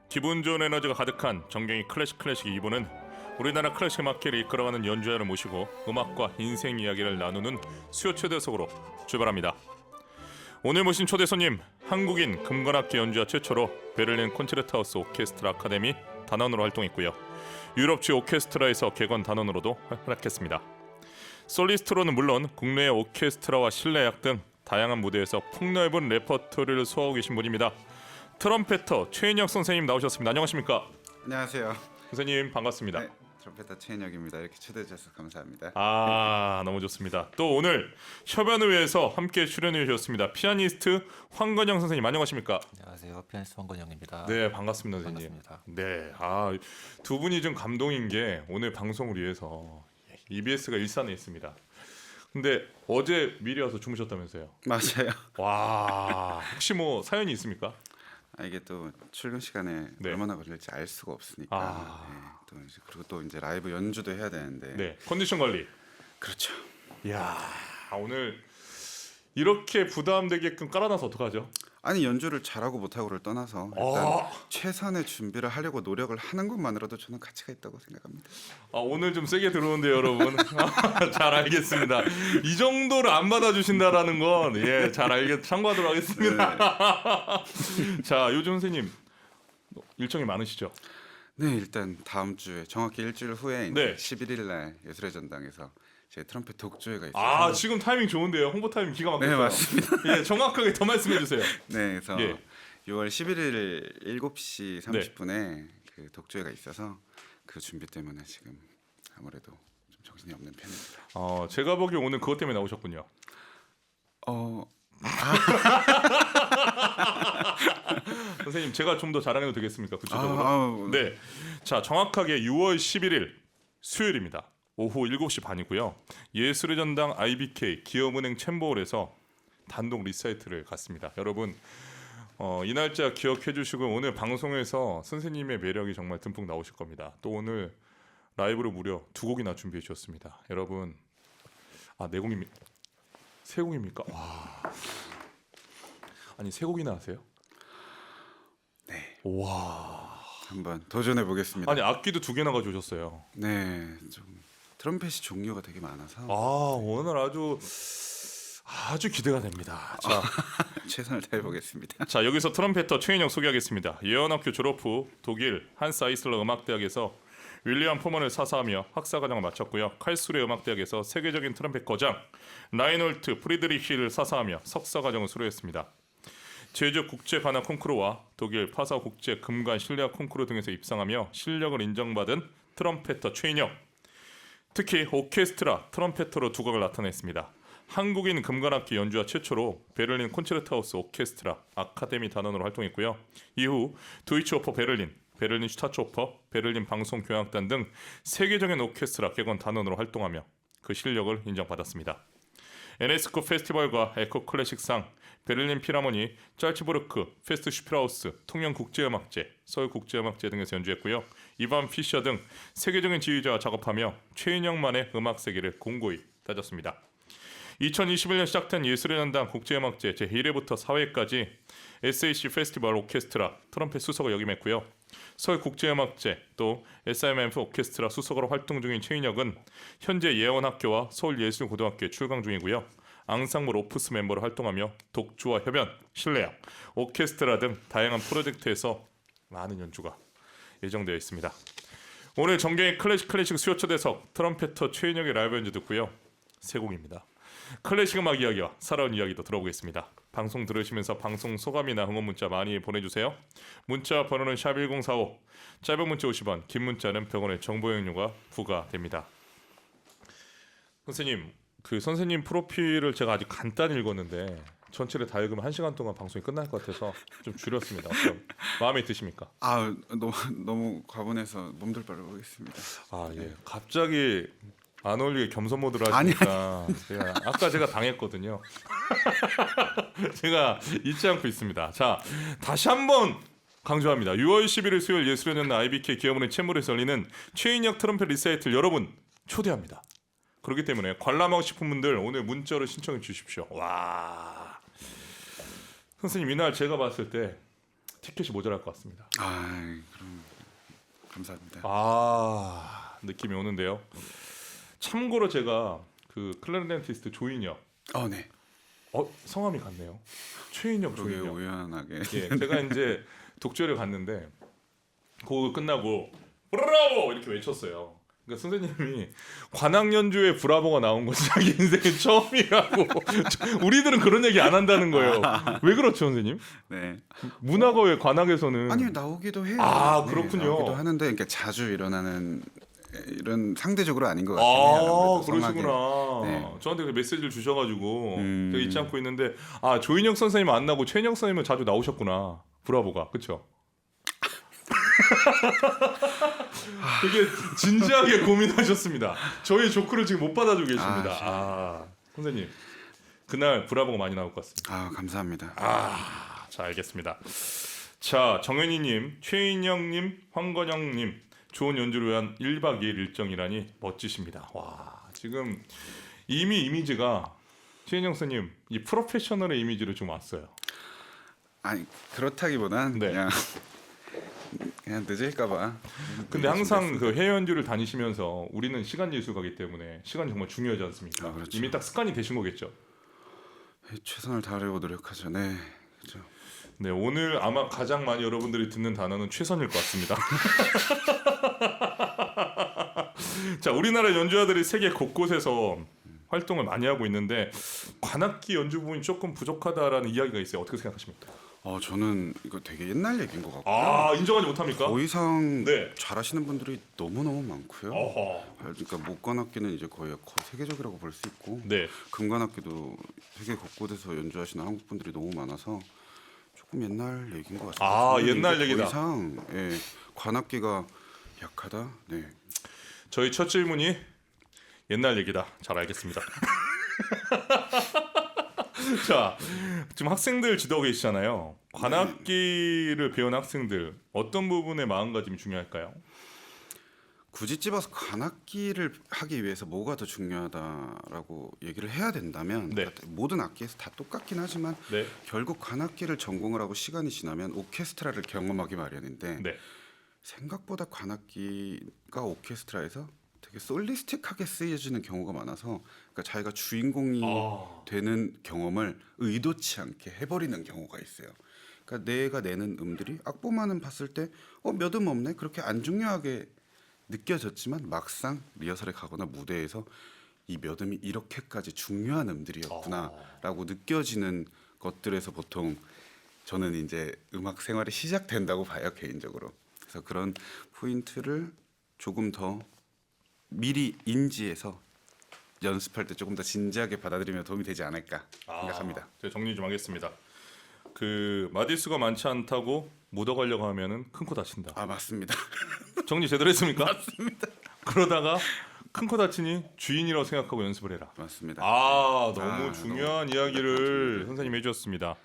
기분 좋은 에너지가 가득한 정경이 클래식 2부는 우리나라 클래식 음악계를 이끌어가는 연주자를 모시고 음악과 인생 이야기를 나누는 수요 초대석으로 출발합니다. 오늘 모신 초대 손님, 한국인 금관악기 연주자 최초로 베를린 콘체르트하우스 오케스트라 아카데미 단원으로 활동했고요. 유럽 주 오케스트라에서 객원 단원으로도 활약했습니다. 솔리스트로는 물론 국내 오케스트라와 실내악 등 다양한 무대에서 폭넓은 레퍼토리를 소화하고 계신 분입니다. 트럼펫터 최인혁 선생님 나오셨습니다. 안녕하십니까? 안녕하세요. 선생님 반갑습니다. 네, 트럼펫터 최인혁입니다. 이렇게 초대해 주셔서 감사합니다. 너무 좋습니다. 또 오늘 협연의회에서 함께 출연해 주셨습니다. 피아니스트 황건영 선생님 안녕하십니까? 안녕하세요. 피아니스트 황건영입니다. 네, 반갑습니다, 선생님. 반갑습니다. 네, 두 분이 좀 감동인 게 오늘 방송을 위해서 EBS가 일산에 있습니다. 근데 어제 미리 와서 주무셨다면서요? 맞아요. 와, 혹시 뭐 사연이 있습니까? 이게 또 출근 시간에 네. 얼마나 걸릴지 알 수가 없으니까. 네, 또 이제 그리고 또 이제 라이브 연주도 해야 되는데. 네, 컨디션 관리. 그렇죠. 이야, 오늘 이렇게 부담되게끔 깔아놔서 어떡하죠? 아니 연주를 잘하고 못하고를 떠나서 일단 최선의 준비를 하려고 노력을 하는 것만으로도 저는 가치가 있다고 생각합니다. 오늘 좀 세게 들어오는데요, 여러분. 잘 알겠습니다. 이 정도를 안 받아주신다라는 건 잘 참고하도록 하겠습니다. 네. 자, 요즘 선생님 일정이 많으시죠? 네, 일단 다음 주에 정확히 일주일 후에 네. 11일 날 예술의 전당에서 제 트럼펫 독주회가 있어요. 지금 타이밍 좋은데요. 홍보 타이밍 기가 막혔어요. 네, 맞습니다. 예, 정확하게 더 말씀해 주세요. 네, 그래서 예. 6월 11일 7시 30분에 그 독주회가 있어서 그 준비 때문에 지금 아무래도 좀 정신이 없는 편입니다. 제가 보기에 오늘 그것 때문에 나오셨군요. 선생님, 제가 좀 더 자랑해도 되겠습니까? 구체적으로. 네, 자, 정확하게 6월 11일 수요일입니다. 오후 7시 반이고요. 예술의 전당 IBK 기업은행 챔버홀에서 단독 리사이트를 갔습니다. 여러분 이 날짜 기억해 주시고 오늘 방송에서 선생님의 매력이 정말 듬뿍 나오실 겁니다. 또 오늘 라이브로 무려 2곡이나 준비해 주셨습니다. 여러분 네 곡입니까? 세 곡입니까? 와. 아니 세 곡이나 하세요? 네. 와. 한번 도전해 보겠습니다. 아니 악기도 2개나 가져오셨어요. 네, 좀 트럼펫이 종류가 되게 많아서 오늘 아주 기대가 됩니다. 자, 최선을 다해 보겠습니다. 자, 여기서 트럼펫터 최인혁 소개하겠습니다. 예언학교 졸업 후 독일 한스 아이슬러 음악대학에서 윌리엄 포먼을 사사하며 학사과정을 마쳤고요. 칼스루헤 음악대학에서 세계적인 트럼펫 거장 라이놀트 프리드리히를 사사하며 석사과정을 수료했습니다. 제주 국제 관악 콩쿠르와 독일 파사 국제 금관 실내악 콩쿠르 등에서 입상하며 실력을 인정받은 트럼펫터 최인혁. 특히 오케스트라 트럼펫터로 두각을 나타냈습니다. 한국인 금관악기 연주자 최초로 베를린 콘체르트하우스 오케스트라 아카데미 단원으로 활동했고요. 이후 도이치오퍼 베를린, 베를린 슈타츠오퍼, 베를린 방송교향악단 등 세계적인 오케스트라 객원 단원으로 활동하며 그 실력을 인정받았습니다. NS코 페스티벌과 에코 클래식상, 베를린 필하모니, 짤츠부르크, 페스트 슈피라우스, 통영국제음악제, 서울국제음악제 등에서 연주했고요. 이반 피셔 등 세계적인 지휘자와 작업하며 최인혁만의 음악 세계를 공고히 다졌습니다. 2021년 시작된 예술의 전당 국제음악제 제1회부터 4회까지 SAC 페스티벌 오케스트라 트럼펫 수석을 역임했고요. 서울국제음악제 또 SIMF 오케스트라 수석으로 활동 중인 최인혁은 현재 예원학교와 서울예술고등학교에 출강 중이고요. 앙상블 오프스 멤버로 활동하며 독주와 협연, 실내악, 오케스트라 등 다양한 프로젝트에서 많은 연주가 예정되어 있습니다. 오늘 정경의 클래식 수요 초대석 트럼펫터 최인혁의 라이브 연주 듣고요. 세 곡입니다. 클래식 음악 이야기와 살아온 이야기도 들어보겠습니다. 방송 들으시면서 방송 소감이나 응원 문자 많이 보내주세요. 문자 번호는 샵1045, 짧은 문자 50원, 긴 문자는 100원의 정보 이용료가 부과됩니다. 선생님, 선생님 프로필을 제가 아주 간단히 읽었는데 전체를 다 읽으면 1시간 동안 방송이 끝날 것 같아서 좀 줄였습니다. 마음에 드십니까? 너무 과분해서 몸둘 바를 모르겠습니다. 예. 갑자기 안 어울리게 겸손 모드로 하시니까 제가 당했거든요. 제가 잊지 않고 있습니다. 자, 다시 한번 강조합니다. 6월 11일 수요일 예술의 IBK 기업은행 채물에서 열리는 최인혁 트럼펫 리사이틀 여러분 초대합니다. 그렇기 때문에 관람하고 싶은 분들 오늘 문자로 신청해 주십시오. 와, 선생님 이날 제가 봤을 때 티켓이 모자랄 것 같습니다. 그럼 감사합니다. 느낌이 오는데요. 참고로 제가 그 클라리네티스트 조인혁, 네. 성함이 같네요. 최인혁 그러게 조인혁. 우연하게. 예, 제가 이제 독주회를 갔는데 그거 끝나고 브라보 이렇게 외쳤어요. 그러니까 선생님이 관악 연주에 브라보가 나온 건 자기 인생의 처음이라고. 우리들은 그런 얘기 안 한다는 거예요. 왜 그렇죠, 선생님? 네. 문화가의 관악에서는 아니 나오기도 해요. 그렇군요. 나오기도 하는데 그러니까 자주 일어나는 이런 상대적으로 아닌 것 같긴 해요. 그러시구나. 네. 저한테 그 메시지를 주셔가지고 음. 제가 잊지 않고 있는데 조인혁 선생님 안 나고 최인혁 선생님은 자주 나오셨구나. 브라보가 그렇죠? 되게 진지하게 고민하셨습니다. 저희 조크를 지금 못 받아주고 계십니다. 선생님 그날 브라보가 많이 나올 것 같습니다. 감사합니다. 자 알겠습니다. 자 정현희님, 최인영님, 황건영님 좋은 연주를 위한 1박 2일 일정이라니 멋지십니다. 와 지금 이미 이미지가 최인영 선생님 이 프로페셔널의 이미지로 좀 왔어요. 아니 그렇다기보단 네. 그냥 늦을까봐. 근데 항상 그 해외 연주를 다니시면서 우리는 시간 예술가기 때문에 시간이 정말 중요하지 않습니까? 그렇죠. 이미 딱 습관이 되신 거겠죠. 최선을 다하려고 노력하죠. 네, 그렇죠. 네 오늘 아마 가장 많이 여러분들이 듣는 단어는 최선일 것 같습니다. 자 우리나라 연주자들이 세계 곳곳에서 활동을 많이 하고 있는데 관악기 연주 부분이 조금 부족하다라는 이야기가 있어요. 어떻게 생각하십니까? 저는 이거 되게 옛날 얘기인 것 같고요. 인정하지 못합니까? 더 이상 네. 잘하시는 분들이 너무 많고요. 어허. 그러니까 목관악기는 이제 거의 세계적이라고 볼 수 있고, 네. 금관악기도 세계 곳곳에서 연주하시는 한국 분들이 너무 많아서 조금 옛날 얘기인 것 같습니다. 저는 옛날 이제 얘기다. 더 이상 관악기가 약하다. 네. 저희 첫 질문이 옛날 얘기다. 잘 알겠습니다. 자, 지금 학생들 지도하고 계시잖아요. 관악기를 배운 학생들 어떤 부분의 마음가짐이 중요할까요? 굳이 집어서 관악기를 하기 위해서 뭐가 더 중요하다라고 얘기를 해야 된다면 네. 모든 악기에서 다 똑같긴 하지만 네. 결국 관악기를 전공을 하고 시간이 지나면 오케스트라를 경험하기 마련인데 네. 생각보다 관악기가 오케스트라에서 되게 솔리스틱하게 쓰여지는 경우가 많아서 그러니까 자기가 주인공이 되는 경험을 의도치 않게 해버리는 경우가 있어요. 그러니까 내가 내는 음들이 악보만은 봤을 때 몇 음 없네 그렇게 안 중요하게 느껴졌지만 막상 리허설에 가거나 무대에서 이 몇 음이 이렇게까지 중요한 음들이었구나라고 느껴지는 것들에서 보통 저는 이제 음악 생활이 시작된다고 봐요 개인적으로. 그래서 그런 포인트를 조금 더 미리 인지해서 연습할 때 조금 더 진지하게 받아들이면 도움이 되지 않을까 생각합니다. 제가 정리 좀 하겠습니다. 그 마디수가 많지 않다고 묻어가려고 하면은 큰 코 다친다. 맞습니다. 정리 제대로 했습니까? 맞습니다. 그러다가 큰 코 다치니 주인이라고 생각하고 연습을 해라. 맞습니다. 너무 중요한 이야기를 선생님이 해주셨습니다.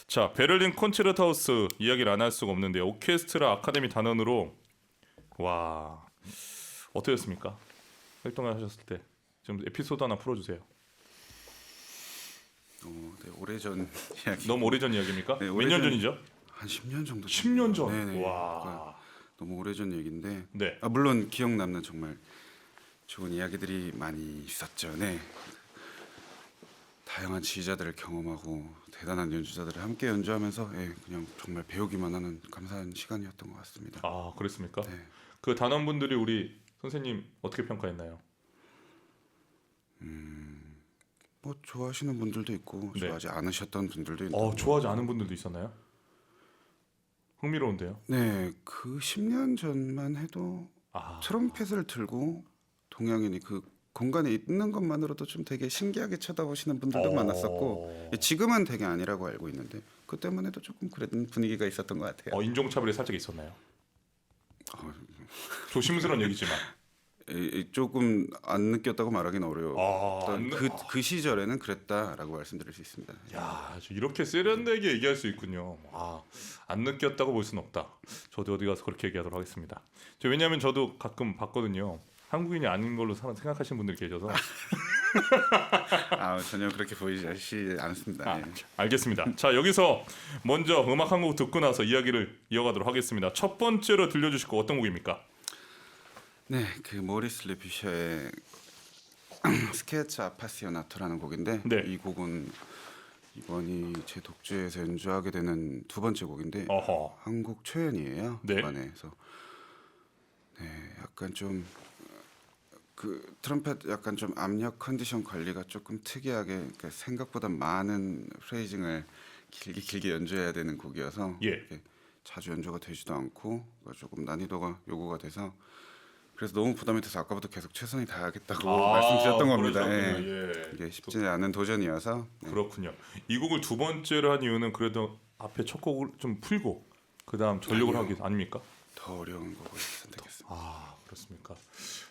자 베를린 콘체르토 하우스 이야기를 안 할 수가 없는데 오케스트라 아카데미 단원으로 어떠셨습니까? 활동을 하셨을 때 좀 에피소드 하나 풀어주세요. 네, 오래전 이야기. 너무 오래전 이야기입니까? 네, 몇 년 전이죠? 한 10년 정도. 10년 전. 네네. 와. 그러니까 너무 오래전 얘기인데. 네. 물론 기억 남는 정말 좋은 이야기들이 많이 있었죠. 네. 다양한 지휘자들을 경험하고 대단한 연주자들을 함께 연주하면서 그냥 정말 배우기만 하는 감사한 시간이었던 것 같습니다. 그랬습니까? 네. 그 단원분들이 우리 선생님 어떻게 평가했나요? 뭐 좋아하시는 분들도 있고 네. 좋아하지 않으셨던 분들도 있고. 좋아하지 않은 분들도 있었나요? 흥미로운데요. 네, 그 10년 전만 해도 트럼펫을 들고 동양인이 그 공간에 있는 것만으로도 좀 되게 신기하게 쳐다보시는 분들도 많았었고 지금은 되게 아니라고 알고 있는데 그때만 해도 조금 그랬던 분위기가 있었던 것 같아요. 인종차별이 살짝 있었나요? 조심스러운 얘기지만 조금 안 느꼈다고 말하기는 어려워. 안 느- 그 시절에는 그랬다라고 말씀드릴 수 있습니다. 야, 이렇게 세련되게 얘기할 수 있군요. 안 느꼈다고 볼 수는 없다. 저도 어디 가서 그렇게 얘기하도록 하겠습니다. 왜냐하면 저도 가끔 봤거든요. 한국인이 아닌 걸로 생각하시는 분들이 계셔서. 전혀 그렇게 보이지 않습니다. 예. 알겠습니다. 자, 여기서 먼저 음악 한 곡 듣고 나서 이야기를 이어가도록 하겠습니다. 첫 번째로 들려주실 곡 어떤 곡입니까? 네, 그 모리스 레피셔의 스케치 아파시오나토라는 곡인데 네. 이 곡은 이번이 제 독주에서 연주하게 되는 두 번째 곡인데 어허. 한국 초연이에요. 네. 이번에서 약간 좀 그 트럼펫 약간 좀 압력 컨디션 관리가 조금 특이하게 그러니까 생각보다 많은 프레이징을 길게 연주해야 되는 곡이어서 예. 이렇게 자주 연주가 되지도 않고 조금 난이도가 요구가 돼서 그래서 너무 부담이 돼서 아까부터 계속 최선을 다하겠다고 말씀드렸던 겁니다. 그러셨군요. 예. 예. 이게 쉽지 않은 도전이어서 그렇군요. 이 곡을 두 번째로 한 이유는 그래도 앞에 첫 곡을 좀 풀고 그다음 전력을 아니요. 하기 위해서 아닙니까? 더 어려운 곡을 선택했습니다. 그렇습니까?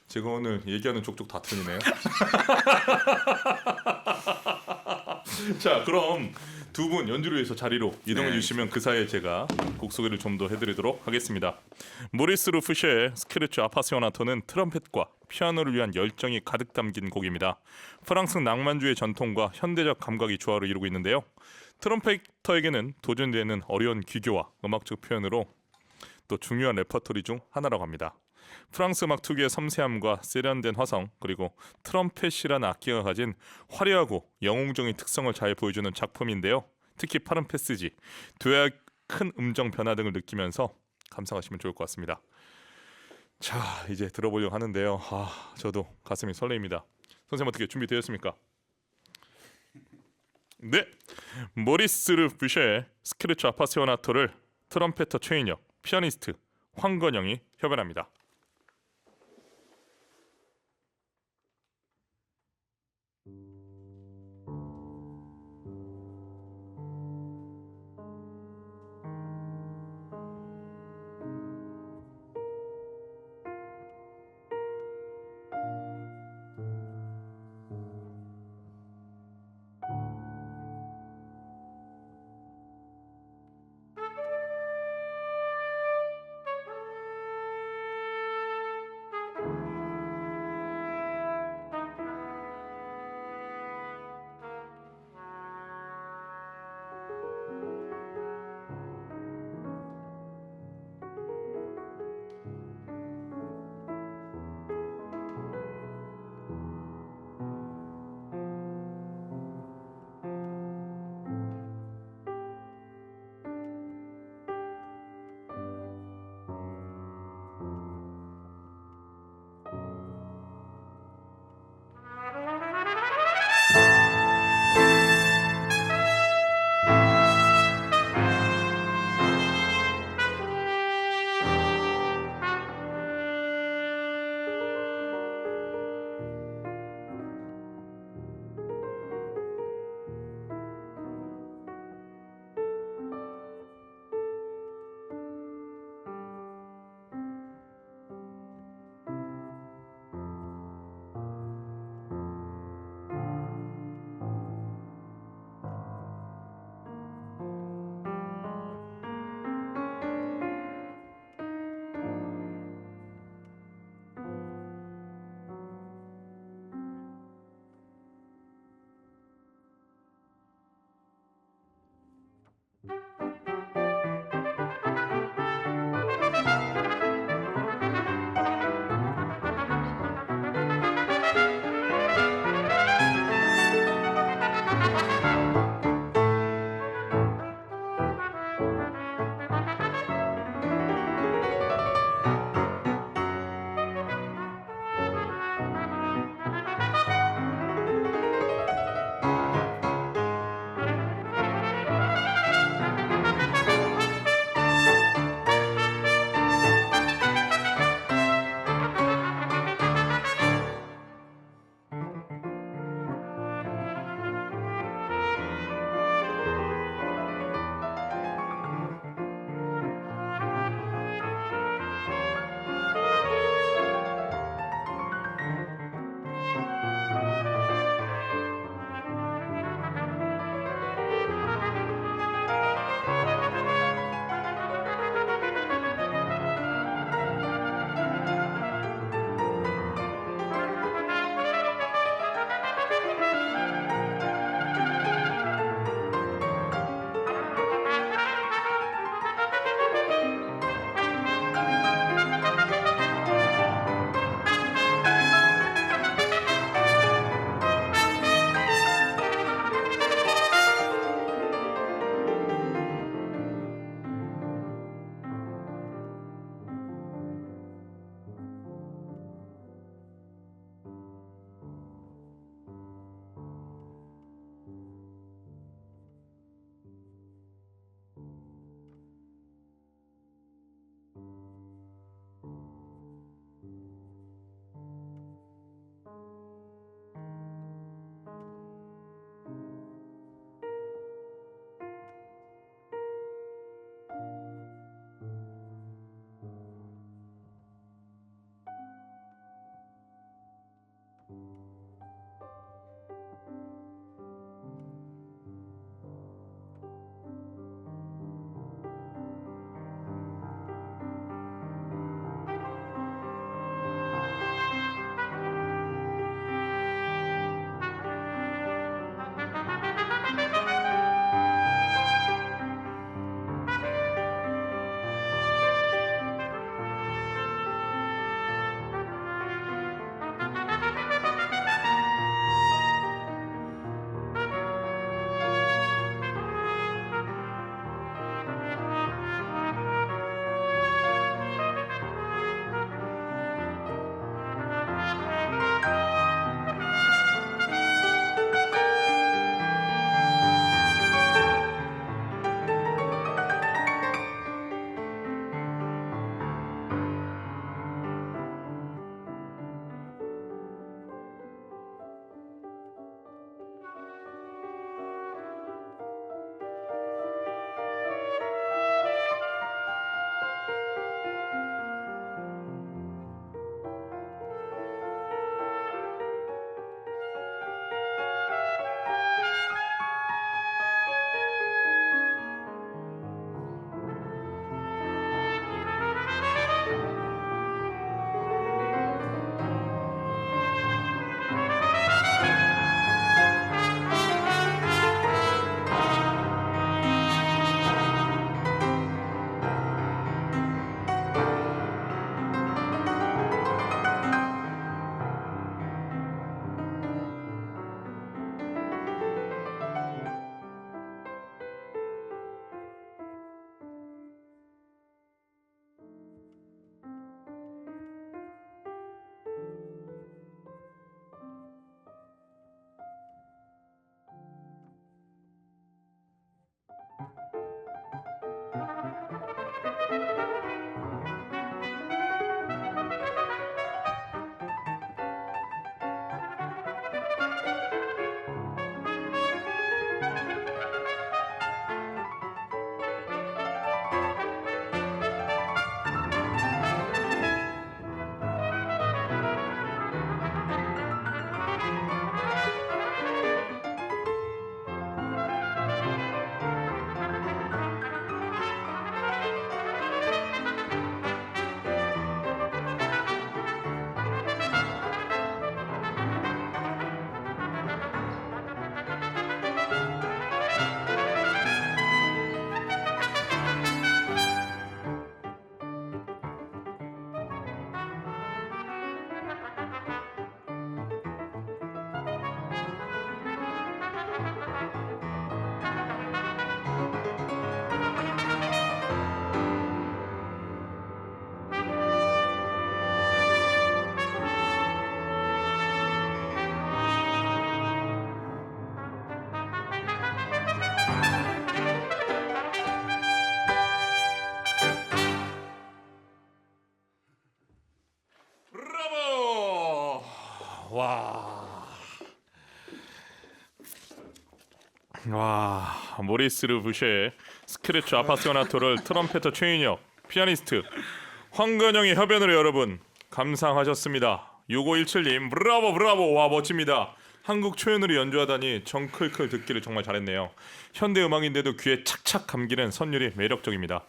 제가 오늘 얘기하는 족족 다 틀리네요. 자, 그럼 두 분 연주를 위해서 자리로 이동해 네. 주시면 그 사이에 제가 곡 소개를 좀 더 해드리도록 하겠습니다. 모리스 루프쉐의 스케르츠 아파시오나토는 트럼펫과 피아노를 위한 열정이 가득 담긴 곡입니다. 프랑스 낭만주의 전통과 현대적 감각이 조화를 이루고 있는데요. 트럼펫터에게는 도전되는 어려운 기교와 음악적 표현으로 또 중요한 레퍼토리 중 하나라고 합니다. 프랑스 음악 특유의 섬세함과 세련된 화성 그리고 트럼펫이라는 악기가 가진 화려하고 영웅적인 특성을 잘 보여주는 작품인데요. 특히 빠른 패스지, 도약 큰 음정 변화 등을 느끼면서 감상하시면 좋을 것 같습니다. 자, 이제 들어보려고 하는데요. 저도 가슴이 설레입니다. 선생님 어떻게 준비되었습니까? 네, 모리스 루프쉐의 스케르츠 아파시오나토를 트럼펫터 최인혁, 피아니스트 황건영이 협연합니다. 와, 모리스 르부쉐, 스크래치 아파시오나토를 트럼페터 최인혁, 피아니스트 황건영의 협연으로 여러분 감상하셨습니다. 6517님 브라보 브라보. 와, 멋집니다. 한국 초연으로 연주하다니 정클클 듣기를 정말 잘했네요. 현대 음악인데도 귀에 착착 감기는 선율이 매력적입니다.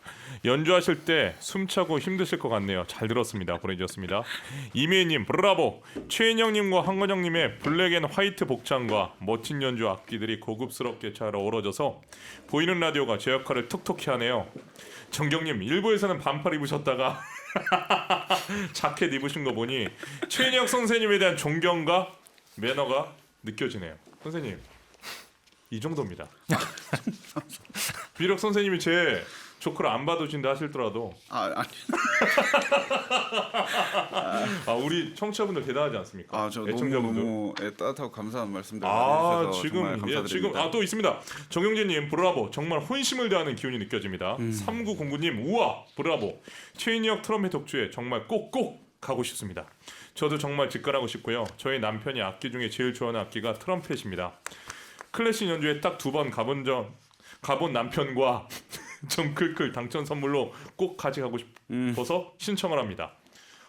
연주하실 때 숨차고 힘드실 것 같네요. 잘 들었습니다. 보내주셨습니다. 이미애님 브라보. 최인영님과 황건영님의 블랙 앤 화이트 복장과 멋진 연주 악기들이 고급스럽게 잘 어우러져서 보이는 라디오가 제 역할을 톡톡히 하네요. 정경님 일부에서는 반팔 입으셨다가 자켓 입으신 거 보니 최인영 선생님에 대한 존경과 매너가 느껴지네요. 선생님 이 정도입니다. 비록 선생님이 제 조커를 안 받으신다 하실더라도 아니. 우리 청취자분들 대단하지 않습니까? 저 애청자분들. 너무 따뜻하고 감사한 말씀들 많이 해주셔서 정말 감사드립니다. 지금 또 있습니다. 정용진님 브라보. 정말 혼심을 다하는 기운이 느껴집니다. 3909님 우와 브라보. 최인혁 트럼펫 독주에 정말 꼭꼭 가고 싶습니다. 저도 정말 직관하고 싶고요. 저희 남편이 악기 중에 제일 좋아하는 악기가 트럼펫입니다. 클래식 연주에 딱 2번 가본 남편과 정클클 당첨 선물로 꼭 가져가고 싶어서 신청을 합니다.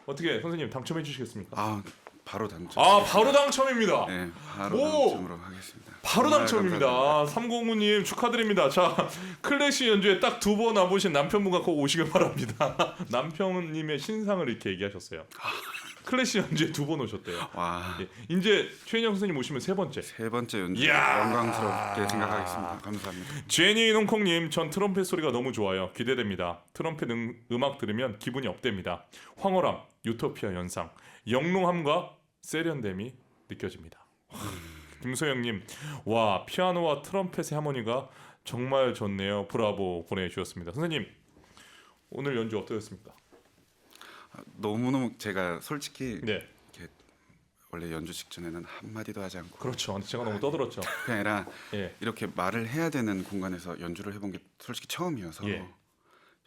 어떻게 선생님 당첨해 주시겠습니까? 바로 당첨. 바로 당첨입니다. 네, 바로 당첨으로 하겠습니다. 바로 정말 당첨입니다. 감사드립니다. 3009님 축하드립니다. 자, 클래식 연주에 딱 2번 와보신 남편분과 꼭 오시길 바랍니다. 남편님의 신상을 이렇게 얘기하셨어요. 클래식 연주에 2번 오셨대요. 와, 예, 이제 최인영 선생님 오시면 3번째. 세 번째 연주 이야. 영광스럽게 생각하겠습니다. 감사합니다. 제니 농콩님 전 트럼펫 소리가 너무 좋아요. 기대됩니다. 트럼펫 음악 들으면 기분이 업됩니다. 황홀함, 유토피아 연상, 영롱함과 세련됨이 느껴집니다. 김소영님 와 피아노와 트럼펫의 하모니가 정말 좋네요. 브라보 보내주셨습니다. 선생님 오늘 연주 어떠셨습니까? 너무너무 제가 솔직히 네, 이렇게 원래 연주 직전에는 한 마디도 하지 않고 그렇죠. 제가 너무 떠들었죠. 그게 아니라 예, 이렇게 말을 해야 되는 공간에서 연주를 해본 게 솔직히 처음이어서 예.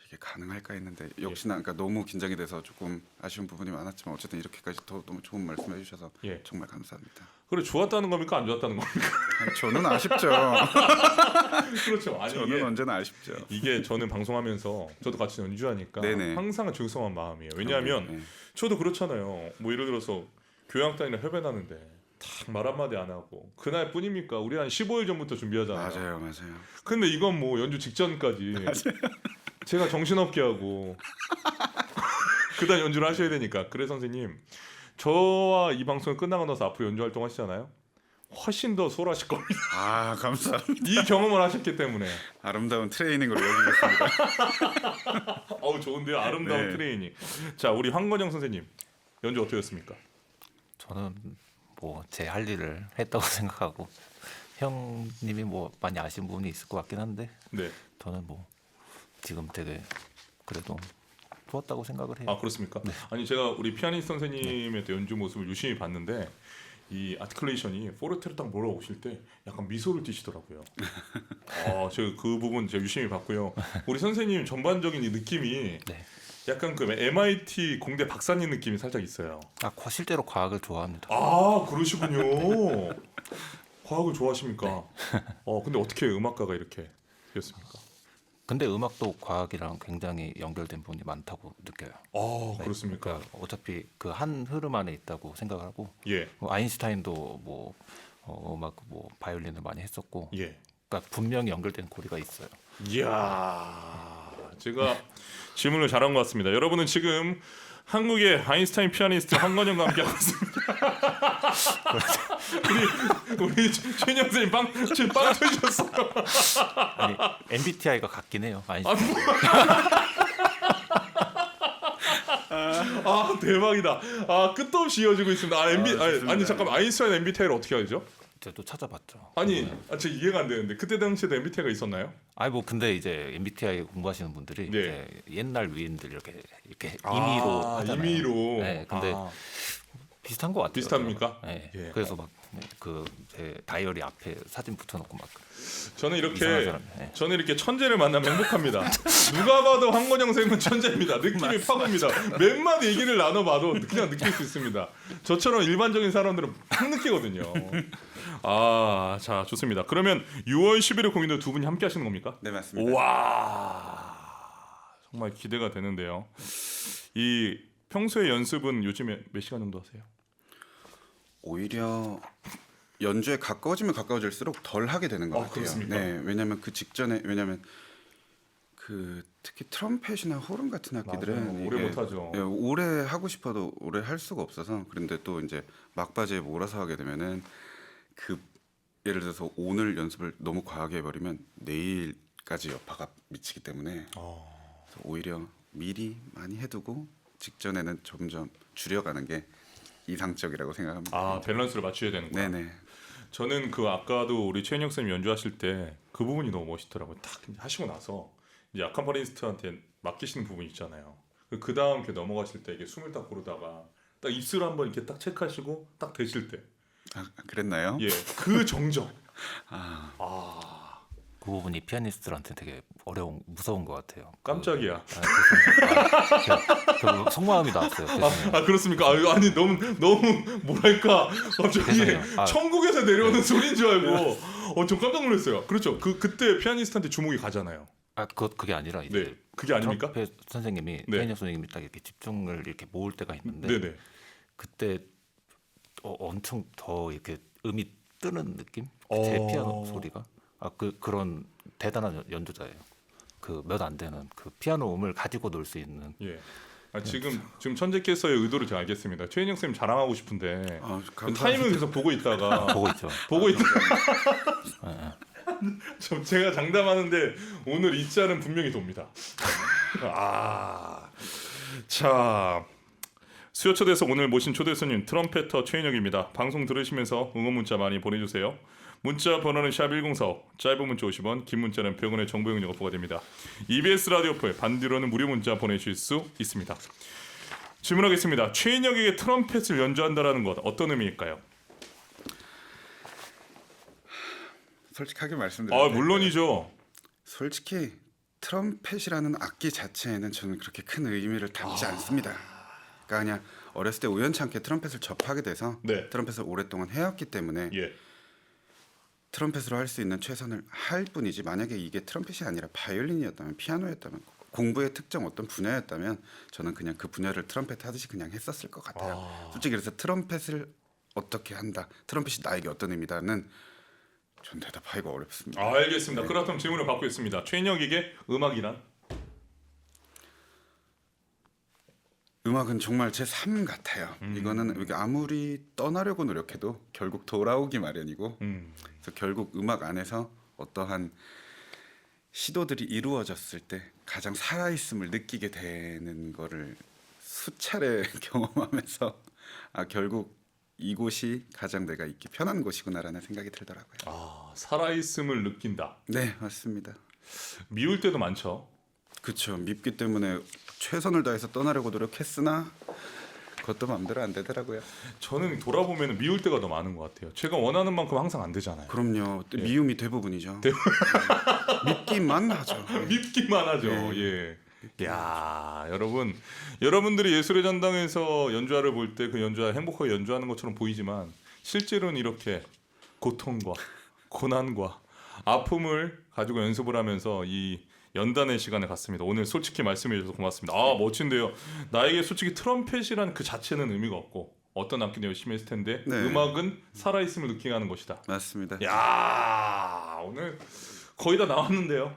이게 가능할까 했는데 역시나 그러니까 너무 긴장이 돼서 조금 아쉬운 부분이 많았지만 어쨌든 이렇게까지 더 너무 좋은 말씀해 주셔서 예. 정말 감사합니다. 그래 좋았다는 겁니까 안 좋았다는 겁니까? 아니, 저는 아쉽죠. 그렇죠. 아니 저는 언제나 아쉽죠. 이게 저는 방송하면서 저도 같이 연주하니까 네네. 항상 죄송한 마음이에요. 왜냐하면 네. 저도 그렇잖아요. 뭐 예를 들어서 교향단이랑 협연하는데 딱 말 한마디 안 하고 그날 뿐입니까? 우리 한 15일 전부터 준비하잖아요. 맞아요. 근데 이건 뭐 연주 직전까지 제가 정신없게 하고 그다음 연주를 하셔야 되니까. 그래 선생님 저와 이 방송이 끝나고 나서 앞으로 연주 활동 하시잖아요. 훨씬 더 수월하실 겁니다. 감사합니다. 이 경험을 하셨기 때문에. 아름다운 트레이닝으로 여기겠습니다. 좋은데요. 아름다운 네. 트레이닝. 자 우리 황건영 선생님 연주 어떠셨습니까? 저는 뭐 제 할 일을 했다고 생각하고 형님이 뭐 많이 아쉬운 부분이 있을 것 같긴 한데 네. 저는 뭐 지금 되게 그래도 좋았다고 생각을 해요. 그렇습니까? 아니 제가 우리 피아니스트 선생님의 또 연주 모습을 유심히 봤는데 이 아티클레이션이 포르테로 딱 몰아오실 때 약간 미소를 띠시더라고요. 제가 그 부분 제가 유심히 봤고요. 우리 선생님 전반적인 이 느낌이 네. 약간 그 MIT 공대 박사님 느낌이 살짝 있어요. 실제로 과학을 좋아합니다. 그러시군요. 과학을 좋아하십니까? 근데 어떻게 음악가가 이렇게 되었습니까? 근데 음악도 과학이랑 굉장히 연결된 부분이 많다고 느껴요. 네. 그렇습니까? 그러니까 어차피 그 한 흐름 안에 있다고 생각을 하고 예, 뭐 아인슈타인도 뭐 음악 뭐 바이올린을 많이 했었고 예. 그러니까 분명히 연결된 고리가 있어요. 이야, 제가 질문을 잘한 것 같습니다. 여러분은 지금 한국의 아인슈타인 피아니스트 황건영과 함께하고 있습니다. 우리 최인영 선생님 지금 빵 터지셨어요. 아니 MBTI가 같긴 해요. 아인슈타인. 대박이다. 끝도 없이 이어지고 있습니다. 아니 잠깐만 아인슈타인 MBTI를 어떻게 알죠? 저도 찾아봤죠. 제 이해가 안 되는데 그때 당시에도 MBTI가 있었나요? 뭐 근데 이제 MBTI 공부하시는 분들이 네. 이제 옛날 위인들 이렇게 임의로 하잖아요. 임의로. 네, 근데 비슷한 것 같아요. 비슷합니까? 네. 예. 그래서 막 그 제 다이어리 앞에 사진 붙여놓고 막 저는 이상한 이렇게 사람, 네. 저는 이렇게 천재를 만나면 행복합니다. 누가 봐도 황건영 선생님은 천재입니다. 느낌이 팍 옵니다. 몇 마디 얘기를 나눠봐도 그냥 느낄 수 있습니다. 저처럼 일반적인 사람들은 팍 느끼거든요. 아, 자 좋습니다. 그러면 6월 11일 공연도 두 분이 함께 하시는 겁니까? 네, 맞습니다. 와, 정말 기대가 되는데요. 이 평소에 연습은 요즘에 몇 시간 정도 하세요? 오히려 연주에 가까워지면 가까워질수록 덜 하게 되는 것 아, 같아요. 그렇습니까? 네, 왜냐면 그 직전에 그 특히 트럼펫이나 호른 같은 악기들은 맞아요. 오래 이게, 못하죠. 예, 오래 하고 싶어도 오래 할 수가 없어서 그런데 또 이제 막바지에 몰아서 하게 되면은 그 예를 들어서 오늘 연습을 너무 과하게 해버리면 내일까지 여파가 미치기 때문에 그래서 오히려 미리 많이 해두고 직전에는 점점 줄여가는 게 이상적이라고 생각합니다. 아, 밸런스를 맞춰야 되는구나. 네네. 저는 그 아까도 우리 최인혁 선생님 연주하실 때 그 부분이 너무 멋있더라고요. 딱 하시고 나서 이제 아카파리스트한테 맡기시는 부분 있잖아요. 그 다음 이렇게 넘어가실 때 이게 숨을 딱 고르다가 딱 입술 한번 이렇게 딱 체크하시고 딱 대실 때, 아, 그랬나요? 예, 그 정정. 아, 그 부분이 피아니스트들한테 되게 무서운 것 같아요. 깜짝이야. 그 속마음이 나왔어요. 죄송해요. 아 그렇습니까? 아니 너무 뭐랄까 갑자기 죄송해요. 천국에서 내려오는 소리인 줄 알고 좀 깜짝 놀랐어요. 그렇죠. 그때 피아니스트한테 주목이 가잖아요. 그게 아니라 이제 네, 그게 아닙니까? 트럼펫 선생님이 네. 피아니스트 선생님이 딱 이렇게 집중을 이렇게 모을 때가 있는데 네네. 그때 엄청 더 이렇게 음이 뜨는 느낌? 어. 제 피아노 소리가 그런 대단한 연주자예요. 그 몇 안 되는 그 피아노 음을 가지고 놀 수 있는. 예. 지금 천재캐서의 의도를 제가 알겠습니다. 최인영 선생님 자랑하고 싶은데 아, 그 감사합니다. 타이밍을 계속 보고 있다가 보고 있죠. 보고 있다. 예. 좀 제가 장담하는데 오늘 이 짤은 분명히 돕니다. 아, 자 수요 초대에서 오늘 모신 초대 손님 트럼펫터 최인혁입니다. 방송 들으시면서 응원 문자 많이 보내주세요. 문자 번호는 샵1045, 짧은 문자 50원, 긴 문자는 100원의 정보 이용료가 부과됩니다. EBS 라디오포에 반디로는 무료 문자 보내실 수 있습니다. 질문하겠습니다. 최인혁에게 트럼펫을 연주한다라는 것 어떤 의미일까요? 솔직하게 말씀드릴게요. 아 물론이죠. 솔직히 트럼펫이라는 악기 자체에는 저는 그렇게 큰 의미를 담지 않습니다. 그러니까 그냥 어렸을 때 우연찮게 트럼펫을 접하게 돼서 네. 트럼펫을 오랫동안 해왔기 때문에 예. 트럼펫으로 할 수 있는 최선을 할 뿐이지 만약에 이게 트럼펫이 아니라 바이올린이었다면 피아노였다면 공부의 특정 어떤 분야였다면 저는 그냥 그 분야를 트럼펫 하듯이 그냥 했었을 것 같아요. 솔직히 그래서 트럼펫을 어떻게 한다, 트럼펫이 나에게 어떤 의미다는 전 대답하기가 어렵습니다. 알겠습니다. 그렇다면 질문을 받고 있습니다. 최인혁에게 음악이란? 음악은 정말 제 삶 같아요. 이거는 이게 아무리 떠나려고 노력해도 결국 돌아오기 마련이고 그래서 결국 음악 안에서 어떠한 시도들이 이루어졌을 때 가장 살아있음을 느끼게 되는 거를 수차례 경험하면서 결국 이곳이 가장 내가 있기 편한 곳이구나라는 생각이 들더라고요. 아 살아있음을 느낀다. 네, 맞습니다. 미울 때도 많죠. 그렇죠. 밉기 때문에 최선을 다해서 떠나려고 노력했으나 그것도 마음대로 안 되더라고요. 저는 돌아보면 미울 때가 더 많은 것 같아요. 제가 원하는 만큼 항상 안 되잖아요. 그럼요. 미움이 대부분이죠. 밉기만 하죠. 밉기만 하죠. 예. 예. 야, 여러분들이 예술의 전당에서 연주자를 볼 때 그 연주자 행복하게 연주하는 것처럼 보이지만 실제로는 이렇게 고통과 고난과 아픔을 가지고 연습을 하면서 이 연단의 시간을 갖습니다. 오늘 솔직히 말씀해 주셔서 고맙습니다. 아 멋진데요. 나에게 솔직히 트럼펫이라는 그 자체는 의미가 없고 어떤 악기도 열심히 했을 텐데 네. 음악은 살아있음을 느끼게 하는 것이다. 맞습니다. 야 오늘 거의 다 나왔는데요.